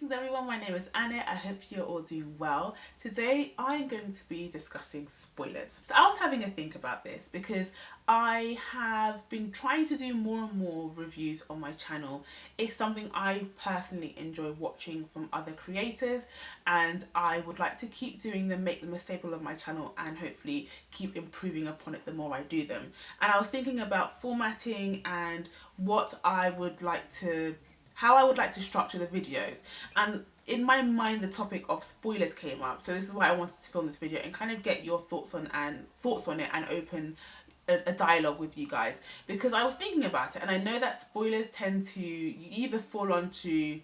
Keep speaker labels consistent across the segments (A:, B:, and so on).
A: Greetings everyone, my name is Anna. I hope you're all doing well. Today I'm going to be discussing spoilers. So I was having a think about this because I have been trying to do more and more reviews on my channel. It's something I personally enjoy watching from other creators, and I would like to keep doing them, make them a staple of my channel, and hopefully keep improving upon it the more I do them. And I was thinking about formatting and how I would like to structure the videos, and in my mind the topic of spoilers came up. So this is why I wanted to film this video and kind of get your thoughts on it and open a dialogue with you guys, because I was thinking about it and I know that spoilers tend to either fall onto,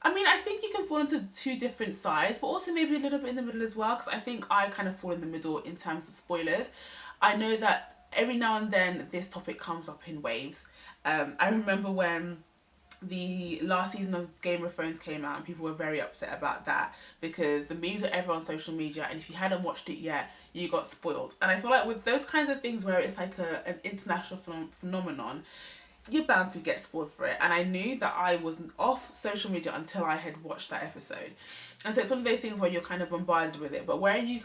A: I think you can fall into two different sides, but also maybe a little bit in the middle as well, because I think I kind of fall in the middle in terms of spoilers. I know that every now and then this topic comes up in waves. I remember when the last season of Game of Thrones came out and people were very upset about that because the memes were everywhere on social media, and if you hadn't watched it yet you got spoiled. And I feel like with those kinds of things where it's like an international phenomenon, you're bound to get spoiled for it. And I knew that I wasn't off social media until I had watched that episode. And so it's one of those things where you're kind of bombarded with it. But when it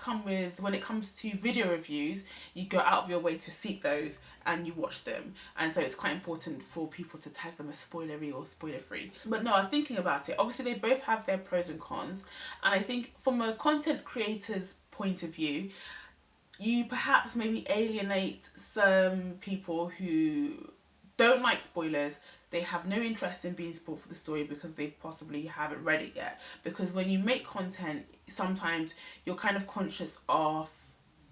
A: comes to video reviews, you go out of your way to seek those and you watch them. And so it's quite important for people to tag them as spoilery or spoiler free. But no, I was thinking about it. Obviously they both have their pros and cons. And I think from a content creator's point of view, you perhaps maybe alienate some people who don't like spoilers. They have no interest in being spoiled for the story because they possibly haven't read it yet. Because when you make content, sometimes you're kind of conscious of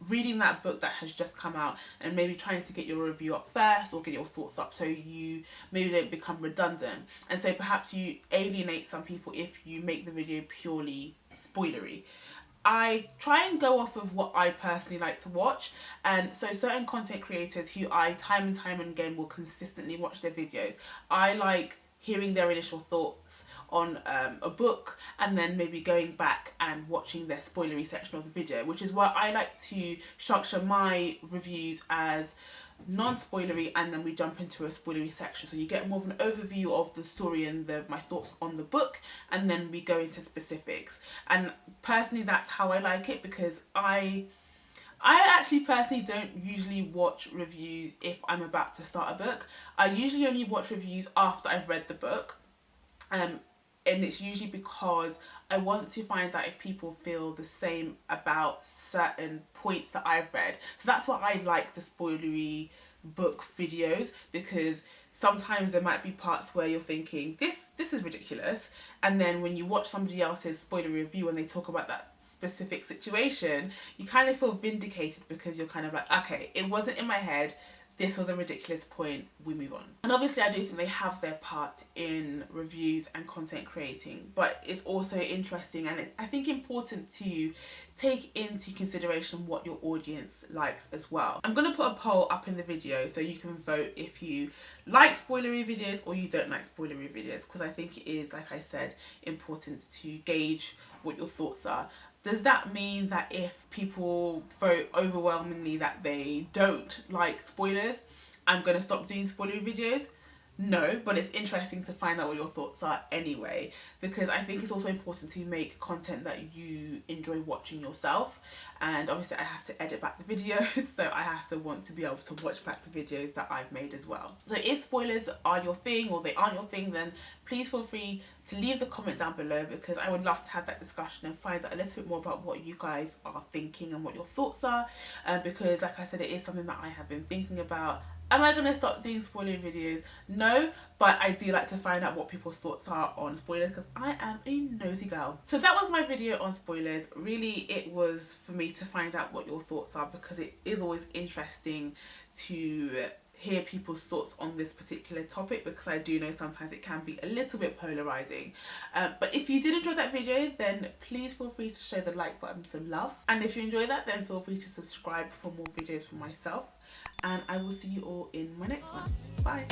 A: reading that book that has just come out and maybe trying to get your review up first or get your thoughts up so you maybe don't become redundant. And so perhaps you alienate some people if you make the video purely spoilery. I try and go off of what I personally like to watch, and so certain content creators who I time and time again will consistently watch their videos, I like hearing their initial thoughts on a book and then maybe going back and watching their spoilery section of the video, which is why I like to structure my reviews as non-spoilery and then we jump into a spoilery section, so you get more of an overview of the story and my thoughts on the book, and then we go into specifics. And personally that's how I like it, because I actually personally don't usually watch reviews if I'm about to start a book. I usually only watch reviews after I've read the book, and it's usually because I want to find out if people feel the same about certain points that I've read. So that's why I like the spoilery book videos, because sometimes there might be parts where you're thinking, this is ridiculous, and then when you watch somebody else's spoilery review and they talk about that specific situation, you kind of feel vindicated because you're kind of like, okay, it wasn't in my head, this was a ridiculous point, we move on. And obviously I do think they have their part in reviews and content creating, but it's also interesting and I think important to take into consideration what your audience likes as well. I'm going to put a poll up in the video so you can vote if you like spoilery videos or you don't like spoilery videos, because I think it is, like I said, important to gauge what your thoughts are. Does that mean that if people vote overwhelmingly that they don't like spoilers, I'm going to stop doing spoilery videos? No, but it's interesting to find out what your thoughts are anyway, because I think it's also important to make content that you enjoy watching yourself. And obviously I have to edit back the videos, so I have to want to be able to watch back the videos that I've made as well. So if spoilers are your thing or they aren't your thing, then please feel free to leave the comment down below, because I would love to have that discussion and find out a little bit more about what you guys are thinking and what your thoughts are, because like I said, it is something that I have been thinking about. Am I going to stop doing spoiler videos? No, but I do like to find out what people's thoughts are on spoilers, because I am a nosy girl. So that was my video on spoilers. Really, it was for me to find out what your thoughts are, because it is always interesting to hear people's thoughts on this particular topic, because I do know sometimes it can be a little bit polarizing. But if you did enjoy that video, then please feel free to show the like button some love. And if you enjoy that, then feel free to subscribe for more videos from myself. And I will see you all in my next one. Bye.